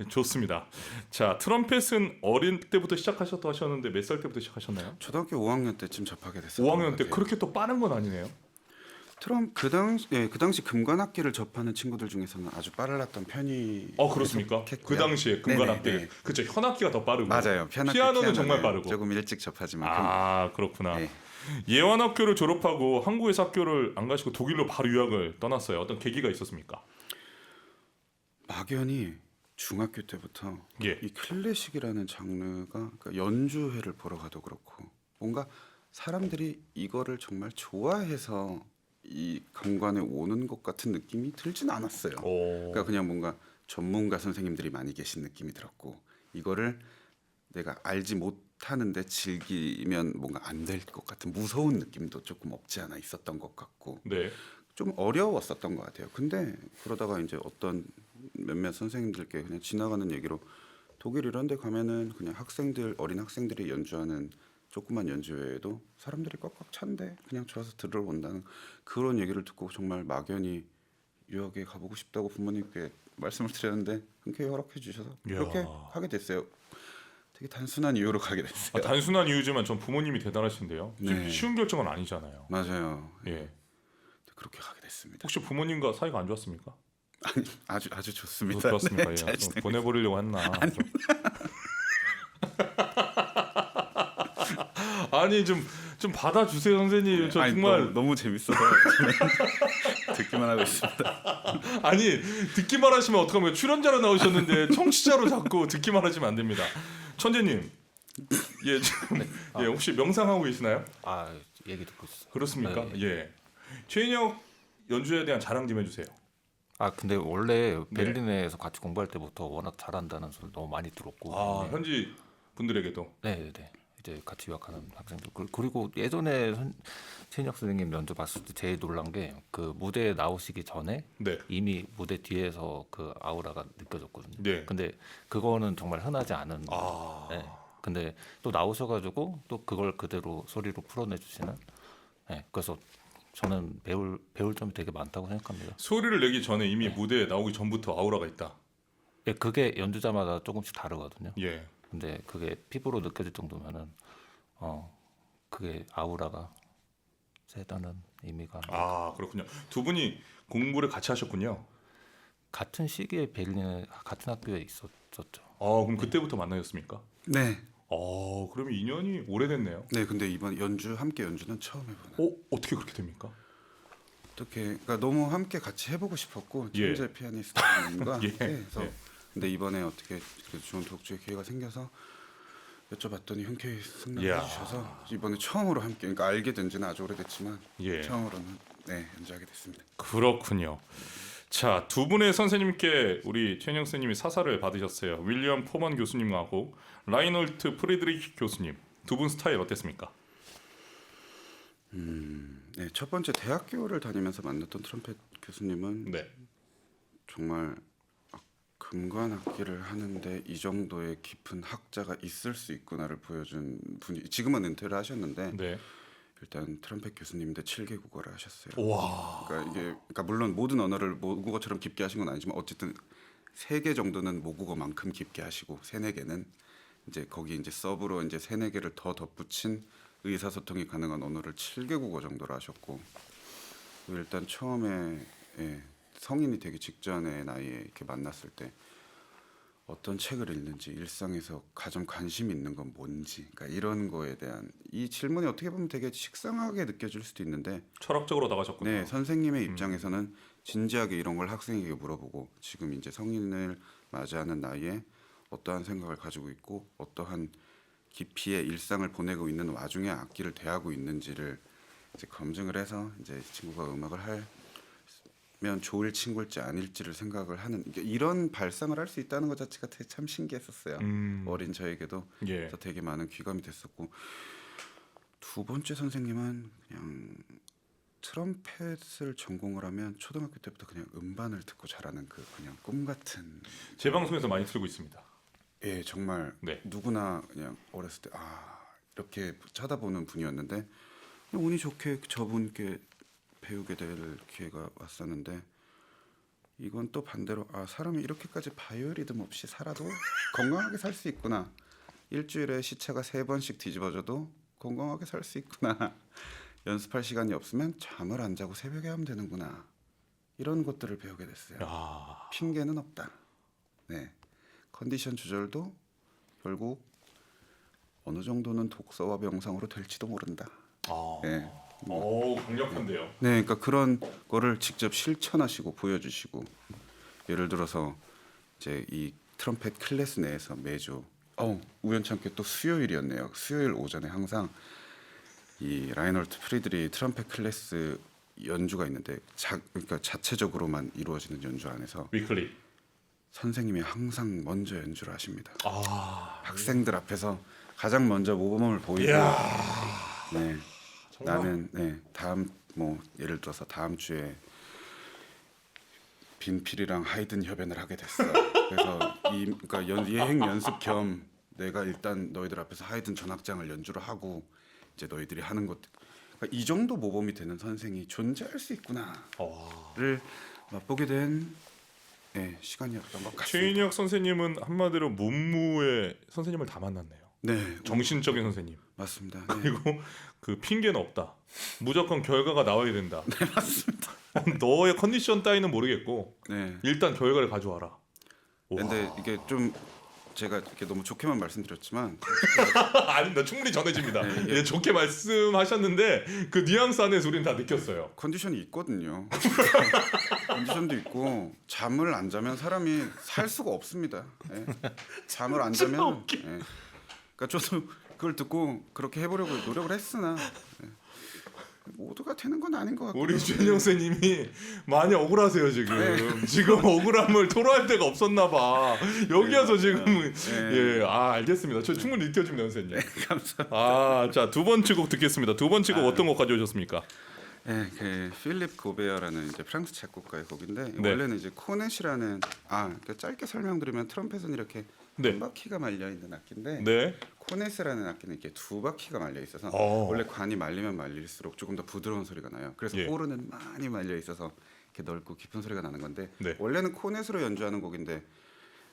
좋습니다. 자 트럼펫은 어린 때부터 시작하셨다고 하셨는데 몇 살 때부터 시작하셨나요? 초등학교 5학년 때쯤 접하게 됐어요. 5학년 때 그렇게 또 빠른 건 아니네요. 그 당시 금관악기를 접하는 친구들 중에서는 아주 빨랐던 편이. 그렇습니까? 속했고요. 그 당시에 금관악기 네네, 네. 그쵸 현악기가 더 빠르고 맞아요. 피아노는 정말 빠르고 조금 일찍 접하지만 아 그렇구나. 네. 예원학교를 졸업하고 한국에서 학교를 안 가시고 독일로 바로 유학을 떠났어요. 어떤 계기가 있었습니까? 막연히 중학교 때부터 예. 이 클래식이라는 장르가 그러니까 연주회를 보러 가도 그렇고 뭔가 사람들이 이거를 정말 좋아해서 이 강관에 오는 것 같은 느낌이 들진 않았어요. 그러니까 그냥 뭔가 전문가 선생님들이 많이 계신 느낌이 들었고 이거를 내가 알지 못하는데 즐기면 뭔가 안 될 것 같은 무서운 느낌도 조금 없지 않아 있었던 것 같고 네. 좀 어려웠었던 것 같아요. 근데 그러다가 이제 어떤 몇몇 선생님들께 그냥 지나가는 얘기로 독일 이런 데 가면은 그냥 어린 학생들이 연주하는 조그만 연주회에도 사람들이 꽉꽉 찬데 그냥 좋아서 들으러 온다는 그런 얘기를 듣고 정말 막연히 유학에 가보고 싶다고 부모님께 말씀을 드렸는데 흔쾌히 허락해 주셔서 그렇게 이야. 하게 됐어요. 되게 단순한 이유로 가게 됐어요. 단순한 이유지만 전 부모님이 대단하신데요. 네. 쉬운 결정은 아니잖아요. 맞아요. 예. 그렇게 가게 됐습니다. 혹시 부모님과 사이가 안 좋았습니까? 아주 좋습니다. 좋았습니까? 네, 예. 잘 좀 지내고 보내버리려고 했나? 아니 좀 받아주세요 선생님. 저 아니, 정말 너무 재밌어서 듣기만 하고 있습니다. 아니 듣기만 하시면 어떡합니까? 출연자로 나오셨는데 청취자로 자꾸 듣기만 하시면 안 됩니다. 천재님, 예, 예 혹시 명상하고 계시나요? 아 얘기 듣고 있어요. 그렇습니까? 네. 예. 최인혁 연주에 대한 자랑 좀 해주세요. 아 근데 원래 네. 베를린에서 같이 공부할 때부터 워낙 잘한다는 소리 너무 많이 들었고. 아 현지 분들에게도. 네네. 이제 같이 유학하는 학생들 그리고 예전에 최인혁 선생님 연주 봤을 때 제일 놀란 게 그 무대에 나오시기 전에 네. 이미 무대 뒤에서 그 아우라가 느껴졌거든요. 네. 근데 그거는 정말 흔하지 않은. 아. 네. 근데 또 나오셔가지고 또 그걸 그대로 소리로 풀어내 주시는. 네. 그래서 저는 배울 점이 되게 많다고 생각합니다. 소리를 내기 전에 이미 무대에 나오기 전부터 아우라가 있다. 예, 그게 연주자마다 조금씩 다르거든요. 예. 근데 그게 피부로 느껴질 정도면은 그게 아우라가 세다는 의미가 아 그렇군요. 두 분이 공부를 같이 하셨군요. 같은 시기에 베를린에 같은 학교에 있었었죠. 그럼 그때부터 만나셨습니까? 네, 그러면 인연이 오래됐네요. 네. 근데 이번 함께 연주는 처음 해보는. 어떻게 그렇게 됩니까? 그러니까 너무 함께 같이 해보고 싶었고 예. 천재 피아니스트님과 예. 그래서 예. 근데 이번에 어떻게 그래도 좋은 독주의 기회가 생겨서 여쭤봤더니 흔쾌히 승낙해 이야. 주셔서 이번에 처음으로 함께 그러니까 알게 된 지는 아주 오래됐지만 예. 처음으로는 네 연주하게 됐습니다. 그렇군요. 자, 두 분의 선생님께 우리 최인혁 선생님이 사사를 받으셨어요. 윌리엄 포먼 교수님하고 라이놀트 프리드리히 교수님. 두 분 스타일 어땠습니까? 네, 첫 번째 대학교를 다니면서 만났던 트럼펫 교수님은 네. 정말 금관악기를 하는데 이 정도의 깊은 학자가 있을 수 있구나를 보여준 분이 지금은 은퇴를 하셨는데 네. 일단 트럼펫 교수님인데 7개 국어를 하셨어요. 와. 그러니까 물론 모든 언어를 모국어처럼 깊게 하신 건 아니지만 어쨌든 3개 정도는 모국어만큼 깊게 하시고 3-4개는 이제 거기 이제 서브로 이제 3-4개를 더 덧붙인 의사소통이 가능한 언어를 7개 국어 정도로 하셨고 일단 처음에 성인이 되기 직전의 나이에 이렇게 만났을 때 어떤 책을 읽는지 일상에서 가장 관심 있는 건 뭔지 그러니까 이런 거에 대한 이 질문이 어떻게 보면 되게 식상하게 느껴질 수도 있는데 철학적으로 나가셨군요. 네 선생님의 입장에서는 진지하게 이런 걸 학생에게 물어보고 지금 이제 성인을 맞이하는 나이에 어떠한 생각을 가지고 있고 어떠한 깊이의 일상을 보내고 있는 와중에 악기를 대하고 있는지를 이제 검증을 해서 이제 친구가 음악을 하면 좋을 친구일지 아닐지를 생각을 하는 이런 발상을 할 수 있다는 것 자체가 되게 참 신기했었어요. 어린 저에게도 예. 그래서 되게 많은 귀감이 됐었고 두 번째 선생님은 그냥 트럼펫을 전공을 하면 초등학교 때부터 그냥 음반을 듣고 자라는 그 그냥 꿈 같은 제 방송에서 많이 틀고 있습니다. 예 정말 네. 누구나 그냥 어렸을 때 이렇게 쳐다보는 분이었는데 운이 좋게 저분께 배우게 될 기회가 왔었는데 이건 또 반대로 사람이 이렇게까지 바이오리듬 없이 살아도 건강하게 살 수 있구나. 일주일에 시차가 3번씩 뒤집어져도 건강하게 살 수 있구나. 연습할 시간이 없으면 잠을 안 자고 새벽에 하면 되는구나. 이런 것들을 배우게 됐어요. 핑계는 없다. 네, 컨디션 조절도 결국 어느 정도는 독서와 명상으로 될지도 모른다. 네. 강력한데요. 네, 그러니까 그런 거를 직접 실천하시고 보여주시고 예를 들어서 이제 이 트럼펫 클래스 내에서 매주 우연찮게 또 수요일이었네요. 수요일 오전에 항상 이 라이놀트 프리드리 트럼펫 클래스 연주가 있는데 그러니까 자체적으로만 이루어지는 연주 안에서 위클리. 선생님이 항상 먼저 연주를 하십니다. 아, 학생들 앞에서 가장 먼저 모범을 보이고 이야, 네, 정말? 나는 다음 뭐 예를 들어서 다음 주에 빈필이랑 하이든 협연을 하게 됐어. 그래서 그러니까 예행 연습 겸 내가 일단 너희들 앞에서 하이든 전악장을 연주를 하고 이제 너희들이 하는 것 그러니까 이 정도 모범이 되는 선생이 존재할 수 있구나를 맛보게 된 시간이었던 것 같습니다. 최인혁 선생님은 한마디로 문무의 선생님을 다 만났네요. 네, 정신적인 선생님. 맞습니다. 네. 그리고 그 핑계는 없다. 무조건 결과가 나와야 된다. 네, 맞습니다. 너의 컨디션 따위는 모르겠고 네. 일단 결과를 가져와라. 근데 이게 좀 제가 이렇게 너무 좋게만 말씀드렸지만 아닙니다. 충분히 전해집니다. 네, 이게- 예, 좋게 말씀하셨는데 그 뉘앙스 안에서 우리는 다 느꼈어요. 컨디션이 있거든요. 컨디션도 있고 잠을 안 자면 사람이 살 수가 없습니다. 예. 잠을 안 자면 그러니까 저도 그걸 듣고 그렇게 해보려고 노력을 했으나 모두가 되는 건 아닌 것 같고 우리 최인혁 선생님이 많이 억울하세요 지금. 네. 지금 억울함을 토로할 데가 없었나 봐. 여기 와서 지금 네. 알겠습니다. 저 충분히 느껴집니다 선생님. 감사합니다. 자, 두 번째 곡 듣겠습니다. 두 번째 곡 어떤 곡 가져오셨습니까? 네, 그 필립 고베어라는 이제 프랑스 작곡가의 곡인데 네. 원래는 이제 코넷이라는 그러니까 짧게 설명드리면 트럼펫은 이렇게 네. 한 바퀴가 말려 있는 악기인데 네. 코넷이라는 악기는 이렇게 두 바퀴가 말려 있어서 원래 관이 말리면 말릴수록 조금 더 부드러운 소리가 나요. 그래서 예. 호르는 많이 말려 있어서 이렇게 넓고 깊은 소리가 나는 건데 네. 원래는 코넷으로 연주하는 곡인데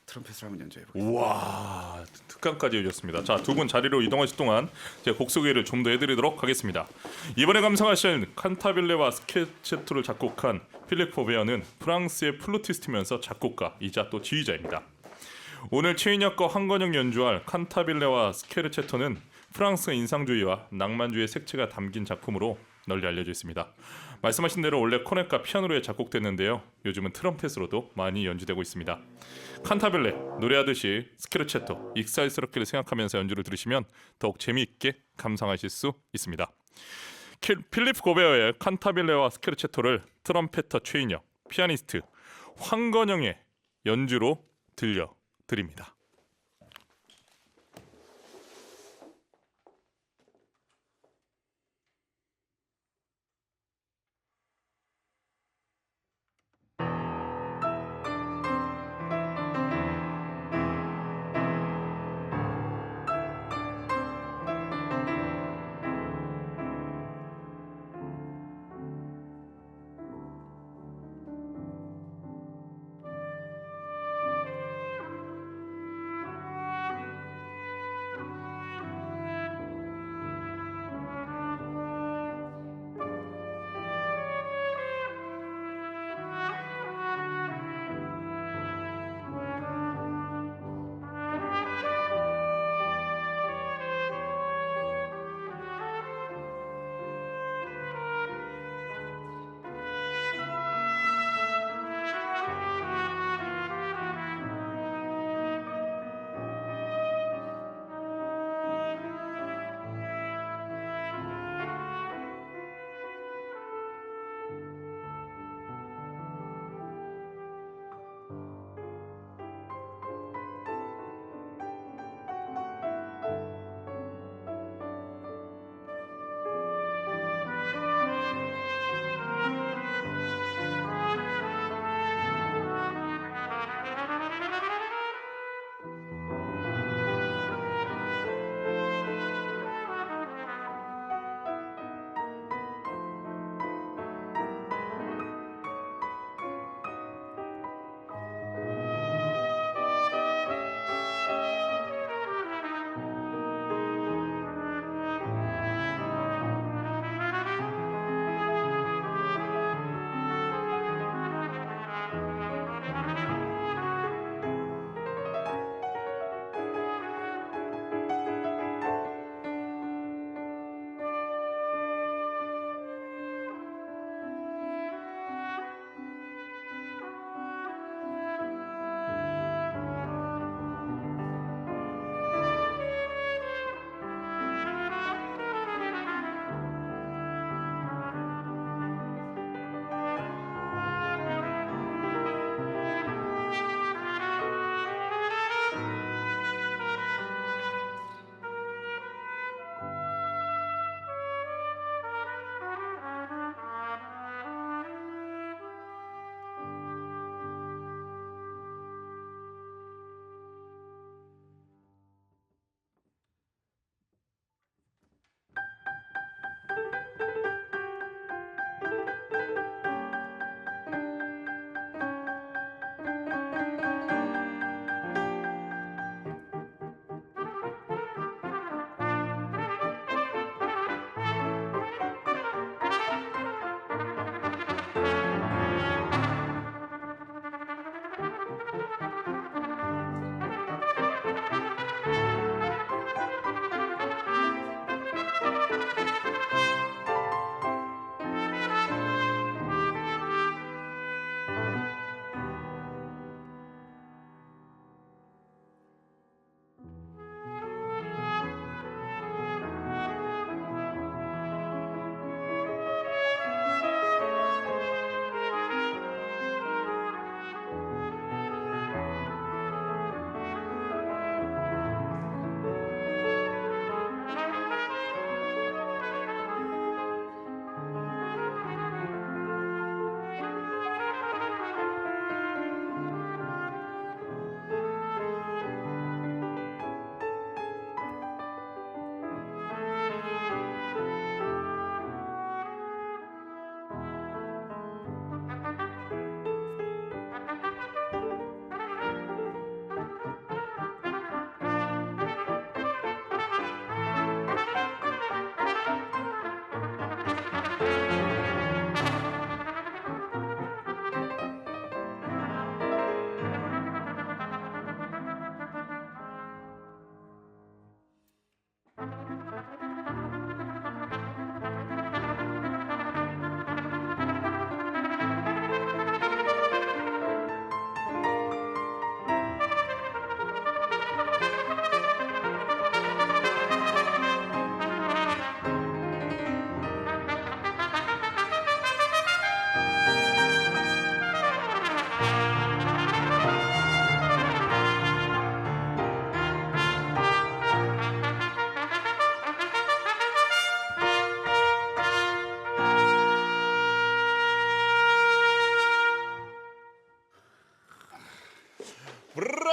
트럼펫을 한번 연주해 보겠습니다. 우와, 특강까지 해주셨습니다. 자, 두 분 자리로 이동하실 동안 제가 곡 소개를 좀 더 해드리도록 하겠습니다. 이번에 감상하실 칸타빌레와 스케체토를 작곡한 필립 고베어는 프랑스의 플루티스트면서 작곡가이자 또 지휘자입니다. 오늘 최인혁과 황건영 연주할 칸타빌레와 스케르체토는 프랑스 인상주의와 낭만주의의 색채가 담긴 작품으로 널리 알려져 있습니다. 말씀하신 대로 원래 코넷과 피아노로 작곡됐는데요. 요즘은 트럼펫으로도 많이 연주되고 있습니다. 칸타빌레, 노래하듯이 스케르체토, 익살스럽기를 생각하면서 연주를 들으시면 더욱 재미있게 감상하실 수 있습니다. 필립 고베어의 칸타빌레와 스케르체토를 트럼펫터 최인혁, 피아니스트 황건영의 연주로 들려드립니다.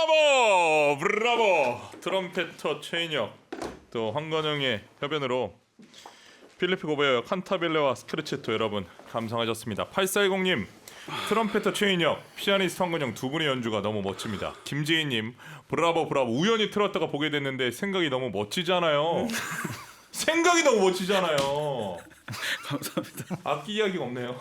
브라보! 브라보! 트럼펫터 최인혁 또 황건영의 협연으로 필리프 고베어 칸타빌레와 스크래치토 여러분 감상하셨습니다. 8410님 트럼펫터 최인혁, 피아니스트 황건영 두 분의 연주가 너무 멋집니다. 김재희님 브라보 브라보 우연히 틀었다가 보게 됐는데 생각이 너무 멋지잖아요. 생각이 너무 멋지잖아요. 감사합니다. 악기 이야기가 없네요.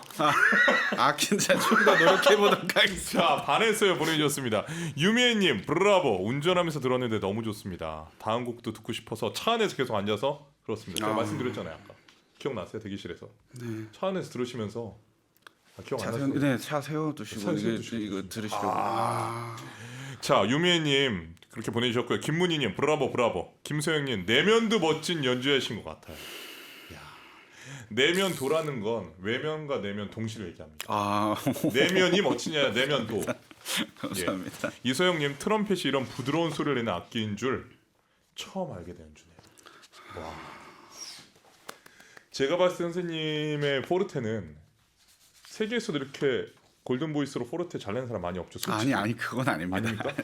진짜 좀 더 노력해보도록 하겠습니다. 자 반했어요 보내주셨습니다. 유미애님 브라보 운전하면서 들었는데 너무 좋습니다. 다음 곡도 듣고 싶어서 차 안에서 계속 앉아서 들었습니다. 제가 말씀드렸잖아요 아까. 기억나세요 대기실에서? 네. 차 안에서 들으시면서 기억 안 차 나시죠? 네, 차 세워두시고 차 세워두시고. 이거 들으시려고. 자 유미애님 그렇게 보내주셨고요. 김문희님 브라보 브라보. 김소영님 내면도 멋진 연주하신 것 같아요. 야, 내면 도라는 건 외면과 내면 동시를 얘기합니다. 내면이 멋지냐 내면도. 감사합니다. 예. 이소영님 트럼펫이 이런 부드러운 소리를 내는 악기인 줄 처음 알게 된 연주네요. 와. 제가 봤을 때 선생님의 포르테는 세계에서도 이렇게 골든 보이스로 포르테 잘 내는 사람 많이 없죠. 솔직히. 아니 그건 아닙니다. 아닙니까?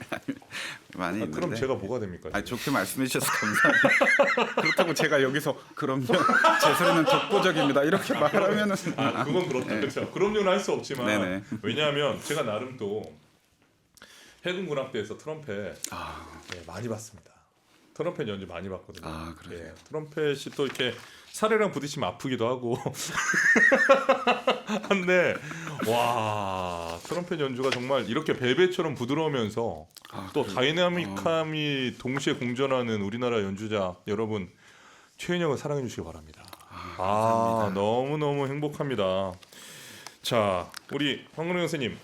많이 있는데. 그럼 제가 뭐가 됩니까? 좋게 말씀해 주셔서 감사합니다. 그렇다고 제가 여기서 그럼요 제 소리는 독보적입니다 이렇게 말하면은 그건 그렇죠. 네. 그렇죠. 그럼요는 할 수 없지만 네네. 왜냐하면 제가 나름 또 해군군악대에서 트럼펫 네, 많이 봤습니다. 트럼펫 연주 많이 봤거든요. 그러세요? 예, 트럼펫이 또 이렇게 사례랑 부딪히면 아프기도 하고 한데 와 트럼펫 연주가 정말 이렇게 벨벳처럼 부드러우면서 또 다이나믹함이 동시에 공존하는 우리나라 연주자 여러분 최인혁을 사랑해 주시기 바랍니다. 너무너무 행복합니다. 자 우리 황근영 선생님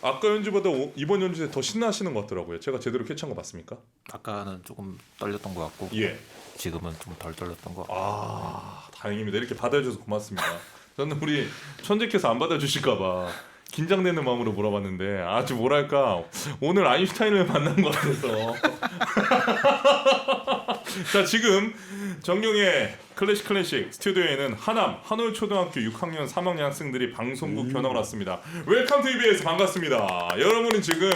아까 연주보다 이번 연주에 더 신나시는 것 같더라고요. 제가 제대로 캐치한 거 맞습니까? 아까는 조금 떨렸던 것 같고 예. 지금은 좀 덜 떨렸던 것 같고. 다행입니다. 이렇게 받아줘서 고맙습니다. 저는 우리 천재께서 안 받아주실까봐 긴장되는 마음으로 물어봤는데 아주 뭐랄까 오늘 아인슈타인을 만난 것 같아서 자 지금 정용의 클래식 스튜디오에는 하남 한올초등학교 6학년 3학년 학생들이 방송국 견학을 왔습니다. 웰컴 투 EBS 반갑습니다. 여러분은 지금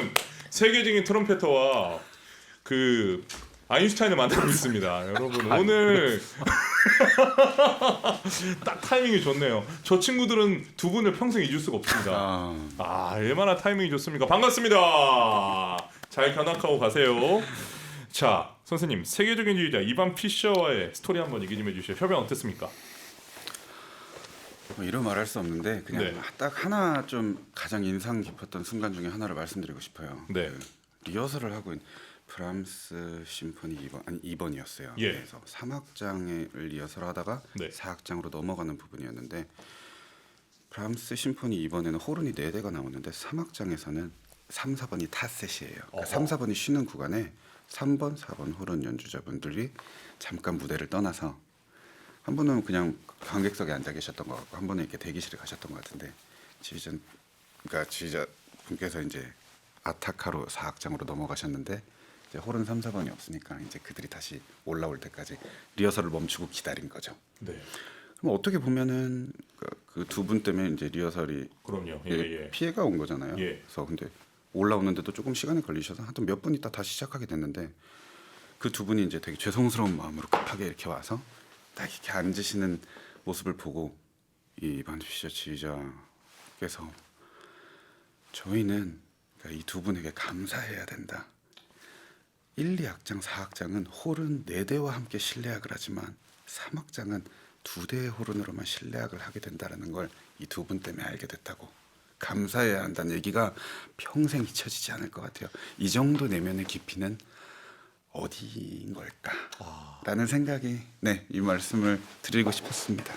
세계적인 트럼펫터와 그 아인슈타인을 만나고 있습니다. 여러분 오늘 딱 타이밍이 좋네요. 저 친구들은 두 분을 평생 잊을 수가 없습니다. 얼마나 타이밍이 좋습니까? 반갑습니다. 잘 견학하고 가세요. 자 선생님 세계적인 지휘자 이반 피셔와의 스토리 한번 얘기 좀 해주시죠. 협연 어땠습니까? 이런 말할 수 없는데 그냥 네. 딱 하나 좀 가장 인상 깊었던 순간 중에 하나를 말씀드리고 싶어요. 네. 리허설을 하고 있는 브람스 심포니 2번이었어요. 예. 그래서 3악장을 리허설하다가 네. 4악장으로 넘어가는 부분이었는데 브람스 심포니 2번에는 호른이 4대가 나오는데 3악장에서는 3, 4번이 타셋이에요. 그러니까 3, 4번이 쉬는 구간에 3번, 4번 호른 연주자분들이 잠깐 무대를 떠나서 한 분은 그냥 관객석에 앉아 계셨던 것 같고 한 분은 이렇게 대기실에 가셨던 것 같은데 지휘자 분께서 이제 아타카로 4악장으로 넘어가셨는데 이제 호른 3, 4번이 없으니까 이제 그들이 다시 올라올 때까지 리허설을 멈추고 기다린 거죠. 네. 그럼 어떻게 보면은 그 두 분 때문에 이제 리허설이 그럼요. 피해가 온 거잖아요. 예. 그래서 근데 올라오는데도 조금 시간이 걸리셔서 하여튼 몇 분 있다 다시 시작하게 됐는데 그 두 분이 이제 되게 죄송스러운 마음으로 급하게 이렇게 와서 딱 이렇게 앉으시는 모습을 보고 이 이반 피셔 지휘자께서 저희는 이 두 분에게 감사해야 된다. 1, 2악장, 4악장은 호른 4대와 함께 실내악을 하지만 3악장은 2대의 호른으로만 실내악을 하게 된다는 걸 이 두 분 때문에 알게 됐다고 감사해야 한다는 얘기가 평생 잊혀지지 않을 것 같아요. 이 정도 내면의 깊이는 어디인 걸까라는 생각이 이 말씀을 드리고 싶었습니다.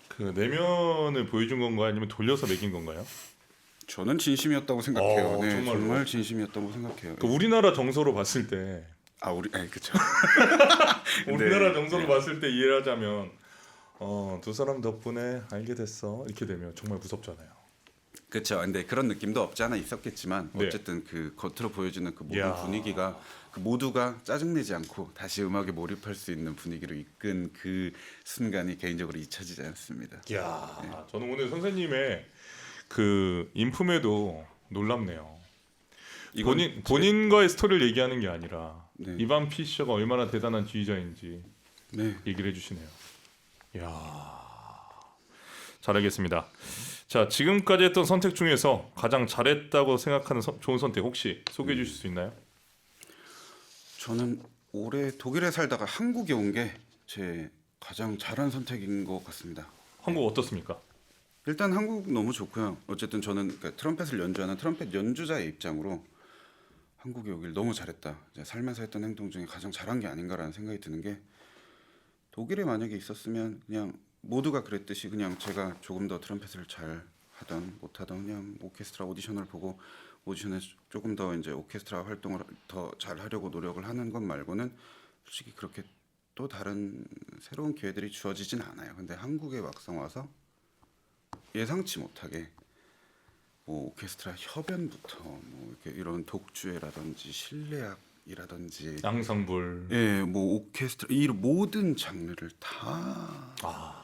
그 내면을 보여준 건가요? 아니면 돌려서 매긴 건가요? 저는 진심이었다고 생각해요. 정말 진심이었다고 생각해요. 그 우리나라 정서로 봤을 때 그렇죠. 우리나라 정서로 봤을 때 이해를 하자면 두 사람 덕분에 알게 됐어 이렇게 되면 정말 무섭잖아요. 그렇죠. 근데 그런 느낌도 없지 않아 있었겠지만 네. 어쨌든 그 겉으로 보여주는 그 모든 이야. 분위기가 그 모두가 짜증내지 않고 다시 음악에 몰입할 수 있는 분위기로 이끈 그 순간이 개인적으로 잊혀지지 않습니다. 이야, 저는 오늘 선생님의 그 인품에도 놀랍네요. 이건 본인과의 스토리를 얘기하는 게 아니라 네. 이반 피셔가 얼마나 대단한 지휘자인지 네. 얘기를 해주시네요. 이야, 잘 알겠습니다. 자, 지금까지 했던 선택 중에서 가장 잘했다고 생각하는 좋은 선택 혹시 소개해 주실 수 있나요? 저는 올해 독일에 살다가 한국에 온 게 제 가장 잘한 선택인 것 같습니다. 한국 어떻습니까? 일단 한국 너무 좋고요. 어쨌든 저는 그러니까 트럼펫을 연주하는 트럼펫 연주자의 입장으로 한국에 오길 너무 잘했다. 이제 살면서 했던 행동 중에 가장 잘한 게 아닌가라는 생각이 드는 게 독일에 만약에 있었으면 그냥 모두가 그랬듯이 그냥 제가 조금 더 트럼펫을 잘 하던 못하던 그냥 오케스트라 오디션을 보고 오디션에 조금 더 이제 오케스트라 활동을 더 잘 하려고 노력을 하는 것 말고는 솔직히 그렇게 또 다른 새로운 기회들이 주어지진 않아요. 근데 한국에 막상 와서 예상치 못하게 뭐 오케스트라 협연부터 뭐 이렇게 이런 독주회라든지 실내악이라든지 앙상블. 뭐 오케스트라 이 모든 장르를 다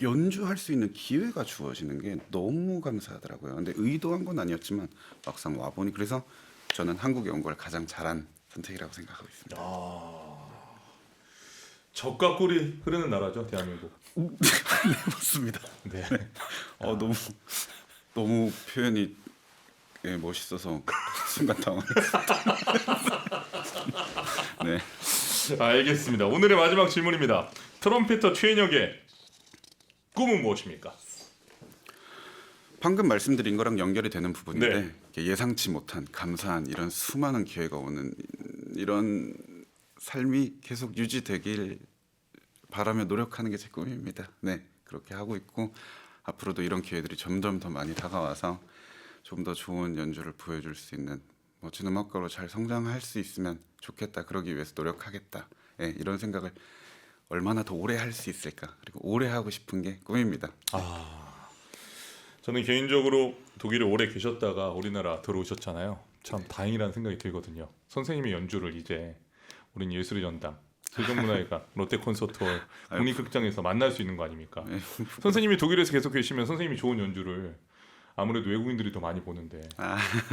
연주할 수 있는 기회가 주어지는 게 너무 감사하더라고요. 근데 의도한 건 아니었지만 막상 와 보니 그래서 저는 한국에 온 걸 가장 잘한 선택이라고 생각하고 있습니다. 적과 꿀이 흐르는 나라죠, 대한민국. 맞습니다. 네. 너무 표현이 멋있어서 순간 당황했습니다. 네. 알겠습니다. 오늘의 마지막 질문입니다. 트럼펫터 최인혁의 꿈은 무엇입니까? 방금 말씀드린 거랑 연결이 되는 부분인데 네. 이렇게 예상치 못한 감사한 이런 수많은 기회가 오는 이런 삶이 계속 유지되길 바라며 노력하는 게 제 꿈입니다. 네, 그렇게 하고 있고 앞으로도 이런 기회들이 점점 더 많이 다가와서 좀 더 좋은 연주를 보여줄 수 있는 멋진 음악가로 잘 성장할 수 있으면 좋겠다. 그러기 위해서 노력하겠다. 네, 이런 생각을 얼마나 더 오래 할 수 있을까. 그리고 오래 하고 싶은 게 꿈입니다. 저는 개인적으로 독일에 오래 계셨다가 우리나라 들어오셨잖아요. 참 다행이라는 생각이 들거든요. 선생님의 연주를 이제 우린 예술의 전당, 세종문화회관, 롯데콘서트홀, 국립극장에서 만날 수 있는 거 아닙니까? 네. 선생님이 독일에서 계속 계시면 선생님이 좋은 연주를 아무래도 외국인들이 더 많이 보는데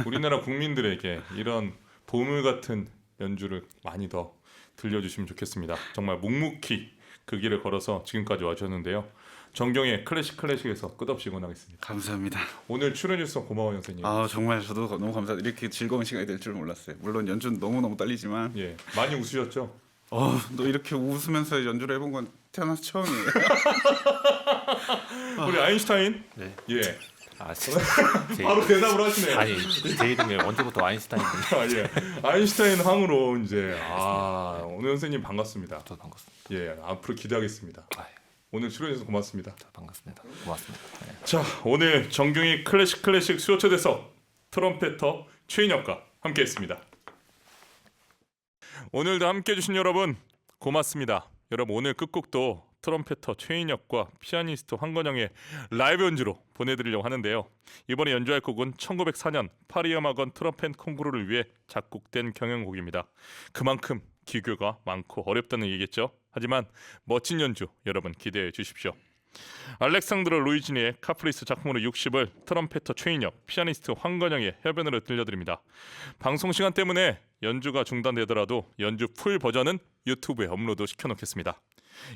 우리나라 국민들에게 이런 보물 같은 연주를 많이 더 들려주시면 좋겠습니다. 정말 묵묵히 그 길을 걸어서 지금까지 와주셨는데요. 정경의 클래식에서 끝없이 응원하겠습니다. 감사합니다. 오늘 출연해 주셔서 고마워요, 선생님. 정말 저도 너무 감사합니다. 이렇게 즐거운 시간이 될 줄 몰랐어요. 물론 연주는 너무 떨리지만 예, 많이 웃으셨죠? 너 이렇게 웃으면서 연주를 해본 건 태어나서 처음이에요. 우리 아인슈타인. 네. 예. 제, 바로 대답을 하시네요. 아니 제 이름이 언제부터 아인슈타인인데. 예. 아인슈타인 황으로 이제 오늘 선생님 반갑습니다. 저도 반갑습니다. 예, 앞으로 기대하겠습니다. 오늘 출연해 주셔서 고맙습니다. 반갑습니다. 고맙습니다. 네. 자, 오늘 정경희 클래식 수요초대석 트럼펫터 최인혁과 함께했습니다. 오늘도 함께해 주신 여러분 고맙습니다. 여러분 오늘 끝곡도 트럼펫터 최인혁과 피아니스트 황건영의 라이브 연주로 보내드리려고 하는데요. 이번에 연주할 곡은 1904년 파리 음악원 트럼펫 콩쿠르를 위해 작곡된 경연곡입니다. 그만큼 기교가 많고 어렵다는 얘기겠죠. 하지만 멋진 연주 여러분 기대해 주십시오. 알렉산드로 루이지니의 카프리스 작품으로 60을 트럼펫터 최인혁, 피아니스트 황건영의 협연으로 들려드립니다. 방송 시간 때문에 연주가 중단되더라도 연주 풀 버전은 유튜브에 업로드 시켜놓겠습니다.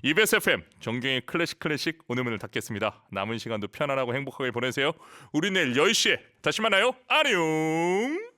EBS FM 정경의 클래식 오늘 문을 닫겠습니다. 남은 시간도 편안하고 행복하게 보내세요. 우리 내일 10시에 다시 만나요. 안녕.